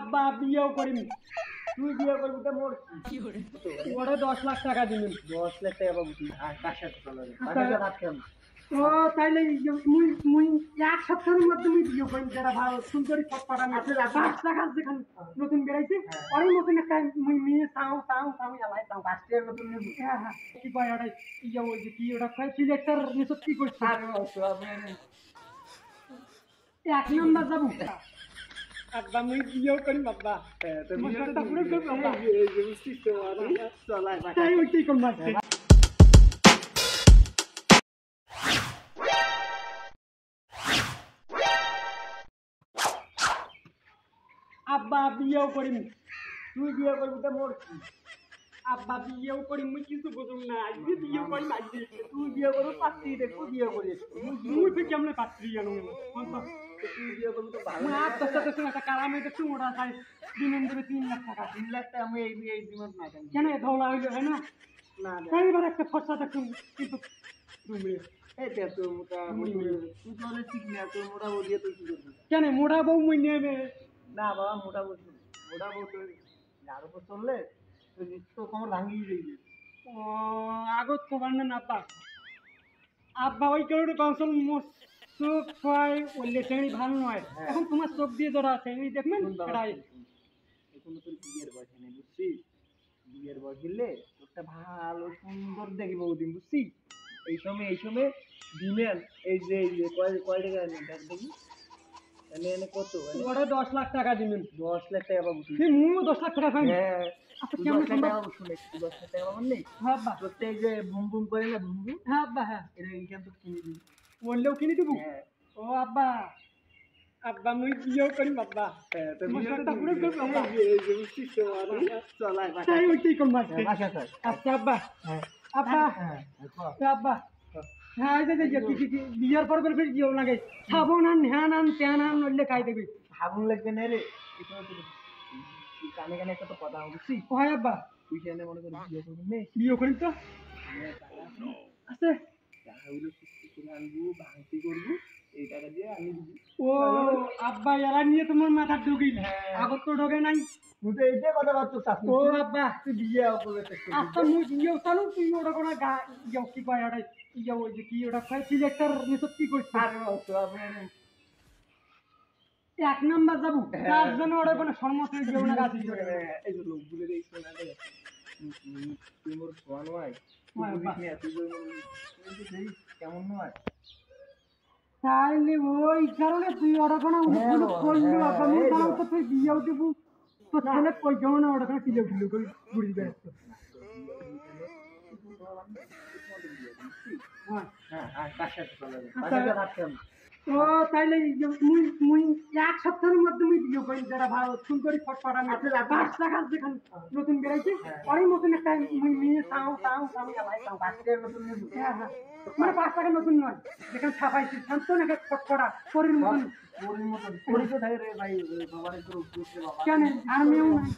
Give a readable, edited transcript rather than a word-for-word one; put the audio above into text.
আব্বা বিয়েও করিনি। তুই বিয়ে করবি তো মোর ওরা 10 লাখ টাকা দিবেন। 10 লাখ টাকা পাবো তুই আর কার সাথে চলাবে বাসায় ভাবতাম ও তাইলে মুই মুই এক সপ্তাহের মধ্যে মুই বিয়ে করি যেটা ভালো সুন্দরী ফটফটা আছে 5 টাকা যেখানে নতুন বেরাইছে ওই মতন একটা মুই মেয়ে চাও চাও চাও এলাই চাও 5 টাকা নতুন নেব। হ্যাঁ হ্যাঁ কি কয় ওটা ইয়া ওই যে কি ওটা কয় সিলেক্টর নিছত কি করছে আর তো আপনি 1 নাম্বার যাবো। আব্বা মুই বিয়েও করি বাবা তো মশাটা পুরো করব বাবা এই যে বুঝছিস তো চলাই তাই ওইটাই কোন মারছে। আব্বা বিয়েও করিনি। তুই বিয়ে করবি তো মোর আব্বা বিয়েও করি মুই কিছু বুঝুম না আজকে বিয়ে করি আজকে তুই বিয়ে করবি পাত্রী রে তুই বিয়ে করিস মুই তো কেমনে পাত্রী জানো তুই বিয়ে করবি তো ভালো মুই আর দশটা দশ একটা কারামে দেখছি ওটা চাই দিনের ধরে 3 লাখ টাকা 3 লাখ টাকা আমি এই দিনত না কেন কেন ধওলা হইলো হয় না না এইবার একটা ফর্সা দেখুন কিন্তু তুমি এই তে তো মোটামুটি তুই তাহলে ঠিক না তোর মোটামুটি দিয়ে তুই কি করবি কেন মোড়া বউ মুই নেবে না বাবা মোটামুটি তোর যার উপর চললে তো কোমর ভাঙিয়ে যাইবে ও আগত কবার না আব্বা আব্বা ওই কারণে কনসল মোর চোখ হয় ওলে শ্রেণী ভালো নয় এখন তোমার চোখ দিয়ে ধরা আছে এই দেখবেন সেটাই এখন তোর বিয়ের বয়স নেই বুঝছিস বিয়ের বয়স দিলে তোরটা ভালো সুন্দর দেখি বহুদিন বুঝছিস এই সময় দিমেন এই যে কয় টাকা দেখ দেখি এনে কত ওরা 10 লাখ টাকা দিবেন। 10 লাখ টাকা পাবো তুই তুই মুও 10 লাখ টাকা পাই হ্যাঁ আচ্ছা তুই কেমন 10 লাখ টাকা পাবো শুনে 10 লাখ টাকা পাবো নেই হ্যাঁ আব্বা প্রত্যেক যে বুম বুম করে না বুম বুম হ্যাঁ আব্বা হ্যাঁ এটা এইখান তো কিনে দিবি বললেও কিনে দেবো হ্যাঁ ও আব্বা আব্বা মুই বিয়েও করি বাবা হ্যাঁ তো মশাটা পুরো করব বাবা এই যে বুঝছিস তো চলাই তাই ওইটাই কোন মারছে বাসা স্যার আচ্ছা আব্বা হ্যাঁ আব্বা হ্যাঁ আব্বা হ্যাঁ এই যে কি বিয়ের পর ফির জিও লাগে সাবন আন হ্যান আন ত্যান আন নইলে খাই দেবে আগুন লাগবে না রে এখানে তো কানে কানে একটা তো কথা বুঝছিস হয় আব্বা তুই সেখানে মনে করি বিয়ে করবি নে বিয়ে করি তো আছে টাকাগুলো সুস্থ করে আনবো ভাঙতি করবো এই টাকা দিয়ে আমি দিবি ও আব্বা এলা নিয়ে তোমার মাথা ঢুকিল আগত তো ঢোকে নাই তুই তো এইটাই কথা ভাবছিস ও আব্বা তুই বিয়ে করবে আচ্ছা মুই বিয়েও চালু তুই ওটা কোনো গা ইয়ে কি কয় ওটা ইয়ে ওই যে কি ওটা কয় সিলেক্টর নিছত কি করছিস আর তো আপনি 1 নাম্বার যাবো তার জন্য ওটা কোনো সমস্যা যেও না গাছি এই যে লোকগুলো এই শোনা যায় তুই মোর সোয়ান হয় তুই তুই কেমন নয় তাইলে ওই কারণে তুই ওটা কোনো করলি বাবা মুই তাহলে তো তুই বিয়েও দেবো তো ছেলে কই কেমন ওটা কোনো কিলো কিলো করে ঘুরি বেড়াচ্ছে হ্যাঁ হ্যাঁ আর কার সাথে চলাবে বাসায় ভাবতাম ও তাইলে মুই মুই এক সপ্তাহের মধ্যে মুই বিয়ে করি যেটা ভালো সুন্দরী ফটফটা আছে 5 টাকা যেখানে নতুন বেরাইছে ওই মতন একটা মুই মেয়ে চাও চাও চাও এলাই চাও 5 টাকা নতুন নেব। হ্যাঁ হ্যাঁ মানে 5 টাকা নতুন নয় যেখানে ছাপাইছি শান্ত না ফটফটা শরীর মতন পরিচয় থাকে রে ভাই বাবার একটু বাবা কেন আর মেয়েও নাই